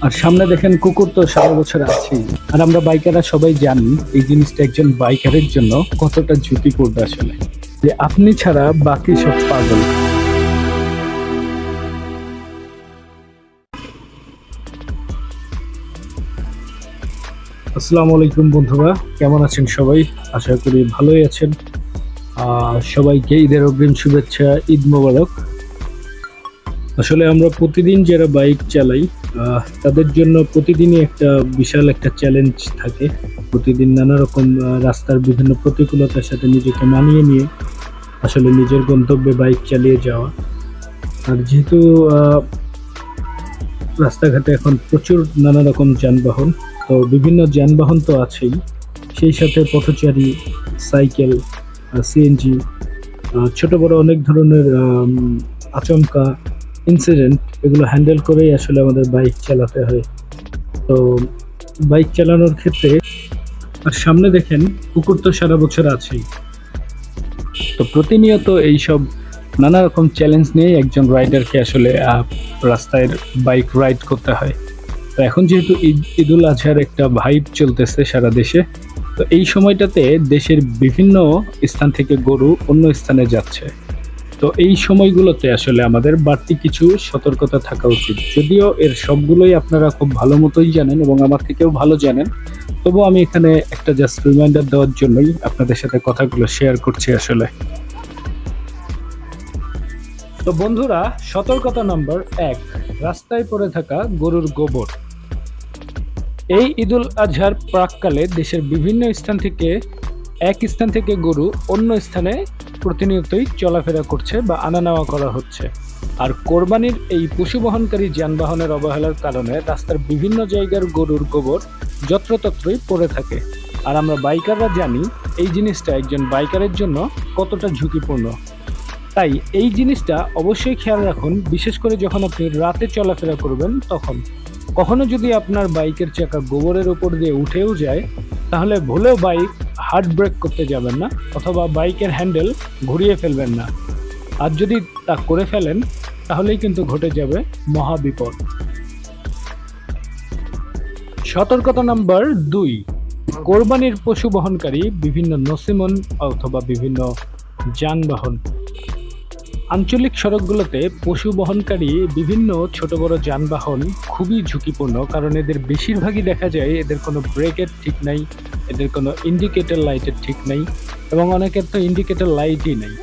আর সামনে দেখেন কুকুর তো সারা বছর আছেই। আর আমরা বাইকাররা সবাই জানি এই জিনিসটা একজন বাইকারের জন্য কতটা ঝুঁকিপূর্ণ আসলে, যে আপনি ছাড়া বাকি সব পাগল। আসসালামু আলাইকুম বন্ধুরা, কেমন আছেন সবাই? আশা করি ভালোই আছেন। সবাইকে ঈদের অগ্রিম শুভেচ্ছা, ঈদ মোবারক। আসলে আমরা প্রতিদিন যারা বাইক চালাই তাদের জন্য প্রতিদিনই একটা বিশাল একটা চ্যালেঞ্জ থাকে। প্রতিদিন নানা রকম রাস্তার বিভিন্ন প্রতিকূলতার সাথে নিজেকে মানিয়ে নিয়ে আসলে নিজের গন্তব্যে বাইক চালিয়ে যাওয়া। আর যেহেতু রাস্তাঘাটে এখন প্রচুর নানা রকম যানবাহন, তো বিভিন্ন যানবাহন তো আছেই, সেই সাথে পথচারী, সাইকেল, সিএনজি, ছোট বড় অনেক ধরনের আচমকা ইনসিডেন্ট, এগুলো হ্যান্ডেল করেই আসলে আমাদের বাইক চালাতে হয়। তো বাইক চালানোর ক্ষেত্রে আর সামনে দেখেন কুকুর তো সারা বছর আছেই। তো প্রতিনিয়ত এইসব নানা রকম চ্যালেঞ্জ নিয়ে একজন রাইডারকে আসলে রাস্তায় বাইক রাইড করতে হয়। তো এখন যেহেতু ঈদুল আজহার একটা ভাইব চলতেছে সারা দেশে, তো এই সময়টাতে দেশের বিভিন্ন স্থান থেকে গরু অন্য স্থানে যাচ্ছে। তো এই সময়গুলোতে আসলে আমাদের বাড়তি কিছু সতর্কতা থাকা উচিত। যদিও এর সবগুলোই আপনারা খুব ভালো মতোই জানেন এবং আমার থেকেও ভালো জানেন, তবু আমি এখানে একটা জাস্ট রিমাইন্ডার দেওয়ার জন্যই আপনাদের সাথে কথাগুলো শেয়ার করছি আসলে। তো বন্ধুরা, সতর্কতা নাম্বার 1, রাস্তায় পড়ে থাকা গরুর গোবর। এই ঈদুল আজহার প্রাককালে দেশের বিভিন্ন স্থান থেকে এক স্থান থেকে গরু অন্য স্থানে প্রতিনিয়তই চলাফেরা করছে বা আনা নেওয়া করা হচ্ছে। আর কোরবানির এই পশু বহনকারী যানবাহনের অবহেলার কারণে রাস্তার বিভিন্ন জায়গার গরুর গোবর যত্রতত্রই পড়ে থাকে। আর আমরা বাইকাররা জানি এই জিনিসটা একজন বাইকারের জন্য কতটা ঝুঁকিপূর্ণ। তাই এই জিনিসটা অবশ্যই খেয়াল রাখুন, বিশেষ করে যখন আপনি রাতে চলাফেরা করবেন তখন। কখনো যদি আপনার বাইকের চাকা গোবরের উপর দিয়ে উঠেও যায়, তাহলে ভুলেও বাইক হার্ড ব্রেক করতে যাবেন না, অথবা বাইকের হ্যান্ডেল ঘুরিয়ে ফেলবেন না। আর যদি তা করে ফেলেন তাহলেই কিন্তু ঘটে যাবে মহাবিপদ। সতর্কতা নাম্বার 2, কোরবানির পশু বহনকারী বিভিন্ন নসিমন অথবা বিভিন্ন যানবাহন। আঞ্চলিক সড়কগুলোতে পশু বহনকারী বিভিন্ন ছোট বড় যানবাহন খুবই ঝুঁকিপূর্ণ, কারণ এদের বেশিরভাগই দেখা যায় এদের কোনো ব্রেকের ঠিক নাই, এদের কোনো ইন্ডিকেটর লাইটের ঠিক নাই, এবং অনেকের তো ইন্ডিকেটর লাইটই নেই।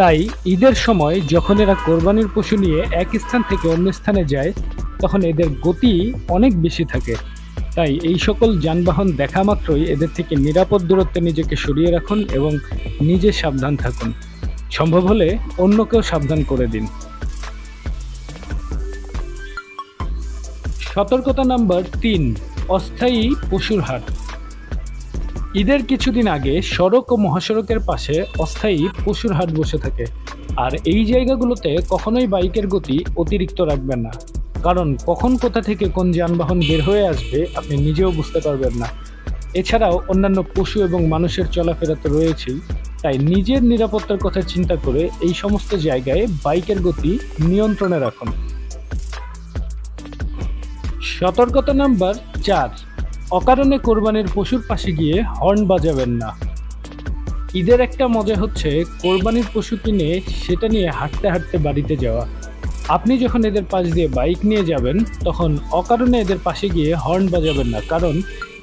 তাই ঈদের সময় যখন এরা কোরবানির পশু নিয়ে এক স্থান থেকে অন্য স্থানে যায়, তখন এদের গতি অনেক বেশি থাকে। তাই এই সকল যানবাহন দেখা মাত্রই এদের থেকে নিরাপদ দূরত্বে নিজেকে সরিয়ে রাখুন এবং নিজে সাবধান থাকুন। সম্ভব হলে অন্যকেও সাবধান করে দিন। সতর্কতা নাম্বার 3, অস্থায়ী পশুর হাট। ঈদের কিছুদিন আগে সড়ক ও মহাসড়কের পাশে অস্থায়ী পশুর হাট বসে থাকে। আর এই জায়গাগুলোতে কখনোই বাইকের গতি অতিরিক্ত রাখবেন না, কারণ কখন কোথা থেকে কোন যানবাহন বের হয়ে আসবে আপনি নিজেও বুঝতে পারবেন না। এছাড়াও অন্যান্য পশু এবং মানুষের চলাফেরা তো রয়েছেই, তাই নিজের নিরাপত্তার কথা চিন্তা করে এই সমস্ত জায়গায় বাইকের গতি নিয়ন্ত্রণে রাখুন। সতর্কতা নাম্বার 4, অকারণে কোরবানির পশুর পাশে গিয়ে হর্ন বাজাবেন না। ঈদের একটা মজা হচ্ছে কোরবানির পশু কিনে সেটা নিয়ে হাঁটতে হাঁটতে বাড়িতে যাওয়া। আপনি যখন এদের পাশ দিয়ে বাইক নিয়ে যাবেন তখন অকারণে এদের পাশে গিয়ে হর্ন বাজাবেন না, কারণ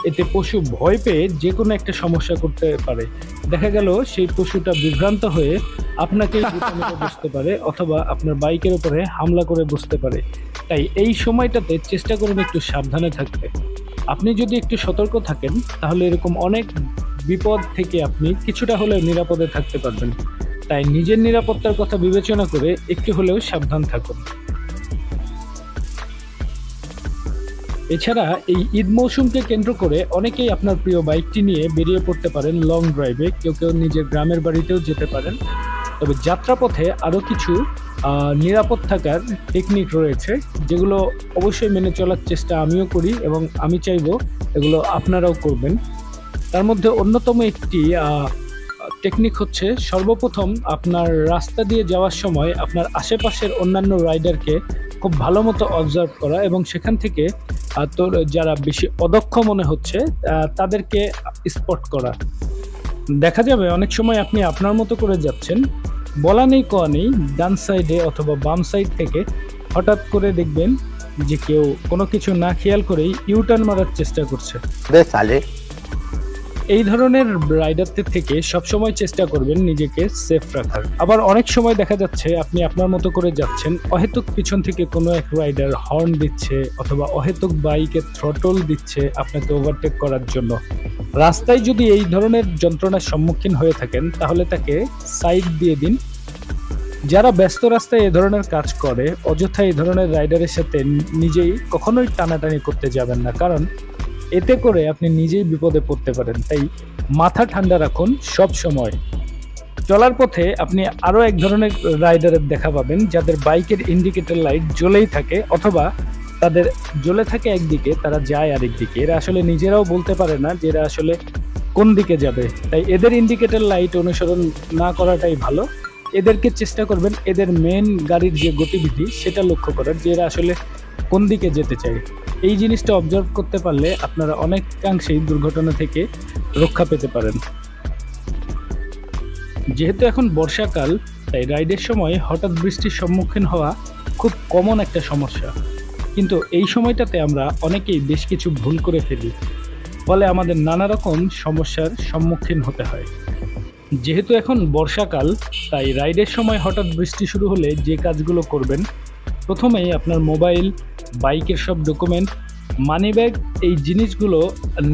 এতে পশু ভয় পেয়ে যে কোনো একটা সমস্যা করতে পারে। দেখা গেল সেই পশুটা বিভ্রান্ত হয়ে আপনাকে বসতে পারে, অথবা আপনার বাইকের উপরে হামলা করে বসতে পারে। তাই এই সময়টাতে চেষ্টা করুন একটু সাবধানে থাকতে। আপনি যদি একটু সতর্ক থাকেন তাহলে এরকম অনেক বিপদ থেকে আপনি কিছুটা হলেও নিরাপদে থাকতে পারবেন। তাই নিজের নিরাপত্তার কথা বিবেচনা করে একটু হলেও সাবধান থাকুন। এছাড়া এই ঈদ মৌসুমকে কেন্দ্র করে অনেকেই আপনার প্রিয় বাইকটি নিয়ে বেরিয়ে পড়তে পারেন লং ড্রাইভে, কেউ কেউ নিজের গ্রামের বাড়িতেও যেতে পারেন। তবে যাত্রাপথে আরও কিছু নিরাপদ থাকার টেকনিক রয়েছে, যেগুলো অবশ্যই মেনে চলার চেষ্টা আমিও করি এবং আমি চাইবো এগুলো আপনারাও করবেন। তার মধ্যে অন্যতম একটি টেকনিক হচ্ছে, সর্বপ্রথম আপনার রাস্তা দিয়ে যাওয়ার সময় আপনার আশেপাশের অন্যান্য রাইডারকে খুব ভালো মতো অবজার্ভ করা এবং সেখান থেকে তো যারা বেশি অদক্ষ মনে হচ্ছে তাদেরকে স্পট করা। দেখা যাবে অনেক সময় আপনি আপনার মতো করে যাচ্ছেন, বলা নেই কওয়া নেই, ডান সাইডে অথবা বাম সাইড থেকে হঠাৎ করে দেখবেন যে কেউ কোনো কিছু না খেয়াল করেই ইউটার্ন মারার চেষ্টা করছে। এই ধরনের রাইডারদের থেকে সবসময় চেষ্টা করবেন নিজেকে সেফ রাখার। আবার অনেক সময় দেখা যাচ্ছে আপনি আপনার মতো করে যাচ্ছেন, অহেতুক পিছন থেকে কোনো এক রাইডার হর্ন দিচ্ছে অথবা অহেতুক বাইকে থ্রটল দিচ্ছে আপনাকে ওভারটেক করার জন্য। রাস্তায় যদি এই ধরনের যন্ত্রণার সম্মুখীন হয়ে থাকেন তাহলে তাকে সাইড দিয়ে দিন। যারা ব্যস্ত রাস্তায় এ ধরনের কাজ করে, অযথা এই ধরনের রাইডারের সাথে নিজেই কখনোই টানাটানি করতে যাবেন না, কারণ এতে করে আপনি নিজেই বিপদে পড়তে পারেন। তাই মাথা ঠান্ডা রাখুন সব সময়। চলার পথে আপনি আরও এক ধরনের রাইডারের দেখা পাবেন যাদের বাইকের ইন্ডিকেটর লাইট জ্বলেই থাকে অথবা তাদের জ্বলে থাকে একদিকে, তারা যায় আরেক দিকে। এরা আসলে নিজেরাও বলতে পারে না যে এরা আসলে কোন দিকে যাবে। তাই এদের ইন্ডিকেটর লাইট অনুসরণ না করাটাই ভালো। এদেরকে চেষ্টা করবেন এদের মেন গাড়ির যে গতিবিধি সেটা লক্ষ্য করার, যে এরা আসলে কোন দিকে যেতে চায়। এই জিনিসটা অবজার্ভ করতে পারলে আপনারা অনেকাংশেই দুর্ঘটনা থেকে রক্ষা পেতে পারেন। যেহেতু এখন বর্ষাকাল, তাই রাইডের সময় হঠাৎ বৃষ্টির সম্মুখীন হওয়া খুব কমন একটা সমস্যা। কিন্তু এই সময়টাতে আমরা অনেকেই বেশ কিছু ভুল করে ফেলি, ফলে আমাদের নানা রকম সমস্যার সম্মুখীন হতে হয়। যেহেতু এখন বর্ষাকাল, তাই রাইডের সময় হঠাৎ বৃষ্টি শুরু হলে যে কাজগুলো করবেন, প্রথমেই আপনার মোবাইল, বাইকের সব ডকুমেন্ট, মানিব্যাগ, এই জিনিসগুলো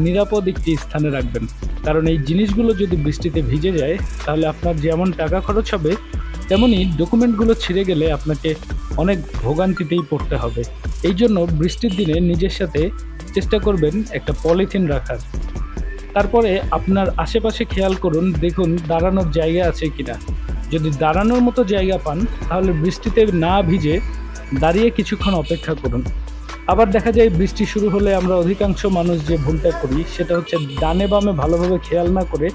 নিরাপদ একটি স্থানে রাখবেন। কারণ এই জিনিসগুলো যদি বৃষ্টিতে ভিজে যায় তাহলে আপনার যেমন টাকা খরচ হবে, তেমনি ডকুমেন্টগুলো ছিঁড়ে গেলে আপনাকে অনেক ভোগান্তিতেই পড়তে হবে। এই জন্য বৃষ্টির দিনে নিজের সাথে চেষ্টা করবেন একটা পলিথিন রাখার। তারপরে আপনার আশেপাশে খেয়াল করুন, দেখুন দাঁড়ানোর জায়গা আছে কিনা। যদি দাঁড়ানোর মতো জায়গা পান তাহলে বৃষ্টিতে না ভিজে দাঁড়িয়ে কিছুক্ষণ অপেক্ষা করুন। আবার দেখা যায় বৃষ্টি শুরু হলে আমরা অধিকাংশ মানুষ যে ভুলটা করি সেটা হচ্ছে ডানে বামে ভালোভাবে খেয়াল না করে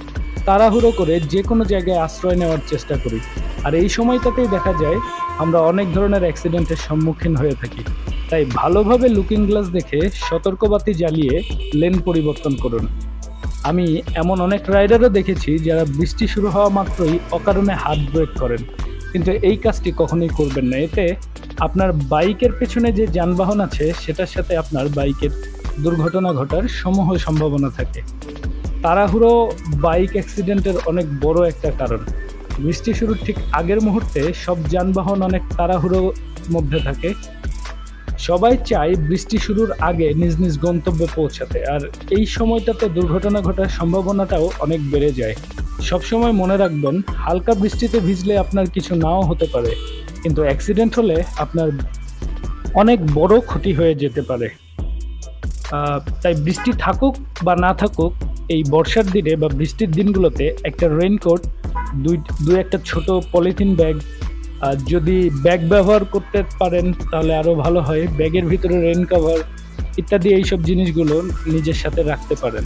তাড়াহুড়ো করে যে কোনো জায়গায় আশ্রয় নেওয়ার চেষ্টা করি। আর এই সময়টাতেই দেখা যায় আমরা অনেক ধরনের অ্যাক্সিডেন্টের সম্মুখীন হয়ে থাকি। তাই ভালোভাবে লুকিং গ্লাস দেখে সতর্কবাতি জ্বালিয়ে লেন পরিবর্তন করুন। আমি এমন অনেক রাইডারও দেখেছি যারা বৃষ্টি শুরু হওয়া মাত্রই অকারণে হাত ব্রেক করেন, কিন্তু এই কাজটি কখনোই করবেন না। এতে আপনার বাইকের পেছনে যে যানবাহন আছে সেটার সাথে আপনার বাইকের দুর্ঘটনা ঘটার সমূহ সম্ভাবনা থাকে। তাড়াহুড়ো বাইক অ্যাক্সিডেন্টের অনেক বড় একটা কারণ। বৃষ্টি শুরুর ঠিক আগের মুহূর্তে সব যানবাহন অনেক তাড়াহুড়োর মধ্যে থাকে। সবাই চায় বৃষ্টি শুরুর আগে নিজ নিজ গন্তব্যে পৌঁছাতে, আর এই সময়টাতে দুর্ঘটনা ঘটার সম্ভাবনাটাও অনেক বেড়ে যায়। সবসময় মনে রাখবেন, হালকা বৃষ্টিতে ভিজলে আপনার কিছু নাও হতে পারে, কিন্তু অ্যাক্সিডেন্ট হলে আপনার অনেক বড় ক্ষতি হয়ে যেতে পারে। তাই বৃষ্টি থাকুক বা না থাকুক, এই বর্ষার দিনে বা বৃষ্টির দিনগুলোতে একটা রেইনকোট, দুই একটা ছোট পলিথিন ব্যাগ, আর যদি ব্যাগ ব্যবহার করতে পারেন তাহলে আরও ভালো হয়। ব্যাগের ভিতরে রেইন কভার ইত্যাদি এইসব জিনিসগুলো নিজের সাথে রাখতে পারেন।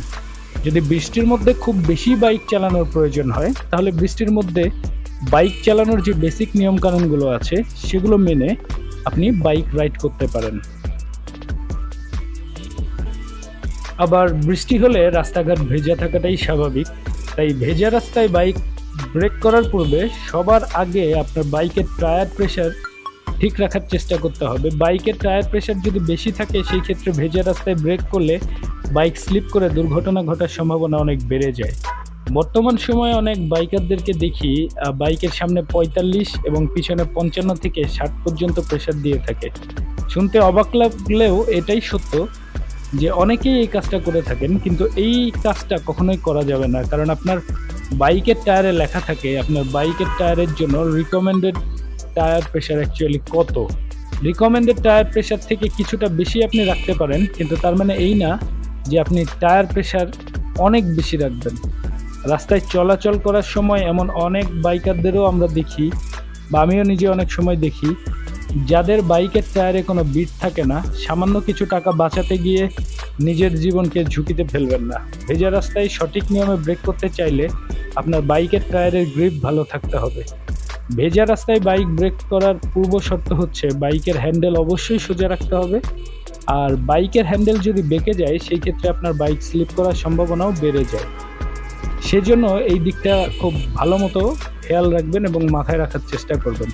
যদি বৃষ্টির মধ্যে খুব বেশি বাইক চালানোর প্রয়োজন হয় তাহলে বৃষ্টির মধ্যে বাইক চালানোর যে বেসিক নিয়মকানুনগুলো আছে সেগুলো মেনে আপনি বাইক রাইড করতে পারেন। আবার বৃষ্টি হলে রাস্তাঘাট ভেজা থাকাটাই স্বাভাবিক, তাই ভেজা রাস্তায় বাইক ব্রেক করার পূর্বে সবার আগে আপনার বাইকের টায়ার প্রেশার ঠিক রাখার চেষ্টা করতে হবে। বাইকের টায়ার প্রেশার যদি বেশি থাকে সেই ক্ষেত্রে ভেজা রাস্তায় ব্রেক করলে বাইক স্লিপ করে দুর্ঘটনা ঘটার সম্ভাবনা অনেক বেড়ে যায়। বর্তমান সময়ে অনেক বাইকারদেরকে দেখি বাইকের সামনে 45 এবং পিছনে 55 থেকে 60 পর্যন্ত প্রেশার দিয়ে থাকে। শুনতে অবাক লাগলেও এটাই সত্য যে অনেকেই এই কাজটা করে থাকেন, কিন্তু এই কাজটা কখনোই করা যাবে না। কারণ আপনার বাইকের টায়ারে লেখা থাকে আপনার বাইকের টায়ারের জন্য রিকমেন্ডেড টায়ার প্রেশার অ্যাকচুয়ালি কত। রিকমেন্ডেড টায়ার প্রেশার থেকে কিছুটা বেশি আপনি রাখতে পারেন, কিন্তু তার মানে এই না যে আপনি টায়ার প্রেশার অনেক বেশি রাখবেন। রাস্তায় চলাচল করার সময় এমন অনেক বাইকারদেরও আমরা দেখি, বা আমিও নিজে অনেক সময় দেখি, যাদের বাইকের টায়ারে কোনো বিট থাকে না। সামান্য কিছু টাকা বাঁচাতে গিয়ে নিজের জীবনকে ঝুঁকিতে ফেলবেন না। ভেজা রাস্তায় সঠিক নিয়মে ব্রেক করতে চাইলে আপনার বাইকের টায়ারের গ্রিপ ভালো থাকতে হবে। ভেজা রাস্তায় বাইক ব্রেক করার পূর্ব শর্ত হচ্ছে বাইকের হ্যান্ডেল অবশ্যই সোজা রাখতে হবে। আর বাইকের হ্যান্ডেল যদি বেঁকে যায় সেই ক্ষেত্রে আপনার বাইক স্লিপ করার সম্ভাবনাও বেড়ে যায়। সেজন্য এই দিকটা খুব ভালো মতো খেয়াল রাখবেন এবং মাথায় রাখার চেষ্টা করবেন।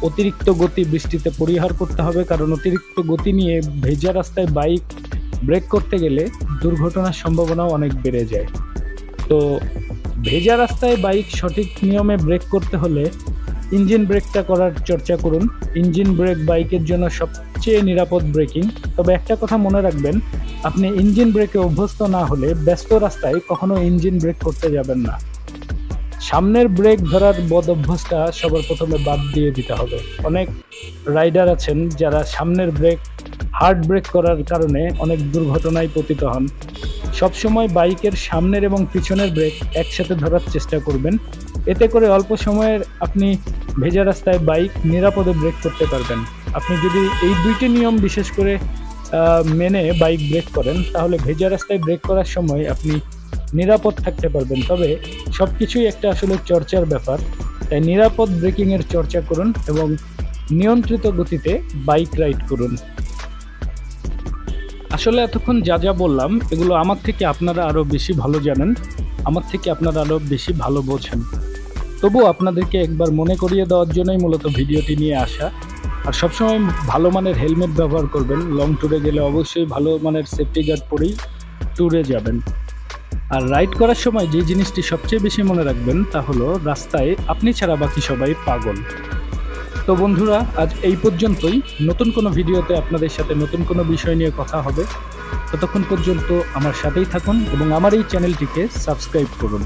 অতিরিক্ত গতি বৃষ্টিতে পরিহার করতে হবে, কারণ অতিরিক্ত গতি নিয়ে ভেজা রাস্তায় বাইক ব্রেক করতে গেলে দুর্ঘটনার সম্ভাবনাও অনেক বেড়ে যায়। তো ভেজা রাস্তায় বাইক সঠিক নিয়মে ব্রেক করতে হলে ইঞ্জিন ব্রেকটা করার চর্চা করুন। ইঞ্জিন ব্রেক বাইকের জন্য সবচেয়ে নিরাপদ ব্রেকিং। তবে একটা কথা মনে রাখবেন, আপনি ইঞ্জিন ব্রেকে অভ্যস্ত না হলে ব্যস্ত রাস্তায় কখনো ইঞ্জিন ব্রেক করতে যাবেন না। সামনের ব্রেক ধরার বদ অভ্যাসটা সবার প্রথমে বাদ দিয়ে দিতে হবে। অনেক রাইডার আছেন যারা সামনের ব্রেক হার্ড ব্রেক করার কারণে অনেক দুর্ঘটনায় পতিত হন। সবসময় বাইকের সামনের এবং পিছনের ব্রেক একসাথে ধরার চেষ্টা করবেন। এতে করে অল্প সময়ের আপনি ভেজা রাস্তায় বাইক নিরাপদে ব্রেক করতে পারবেন। আপনি যদি এই দুইটি নিয়ম বিশেষ করে মেনে বাইক ব্রেক করেন, তাহলে ভেজা রাস্তায় ব্রেক করার সময় আপনি নিরাপদ থাকতে পারবেন। তবে সব কিছুই একটা আসলে চর্চার ব্যাপার, তাই নিরাপদ ব্রেকিংয়ের চর্চা করুন এবং নিয়ন্ত্রিত গতিতে বাইক রাইড করুন। আসলে এতক্ষণ যা যা বললাম এগুলো আমার থেকে আপনারা আরও বেশি ভালো জানেন, আমার থেকে আপনারা আরও বেশি ভালো বোঝেন। তবুও আপনাদেরকে একবার মনে করিয়ে দেওয়ার জন্যই মূলত ভিডিওটি নিয়ে আসা। আর সবসময় ভালো মানের হেলমেট ব্যবহার করবেন। লং ট্যুরে গেলে অবশ্যই ভালো মানের সেফটি গার্ড পরেই ট্যুরে যাবেন। আর রাইড করার সময় যে জিনিসটি সবচেয়ে বেশি মনে রাখবেন তা হলো, রাস্তায় আপনি ছাড়া বাকি সবাই পাগল। তো বন্ধুরা, আজ এই পর্যন্তই। নতুন কোনো ভিডিওতে আপনাদের সাথে নতুন কোনো বিষয় নিয়ে কথা হবে। ততক্ষণ পর্যন্ত আমার সাথেই থাকুন এবং আমার এই চ্যানেলটিকে সাবস্ক্রাইব করুন।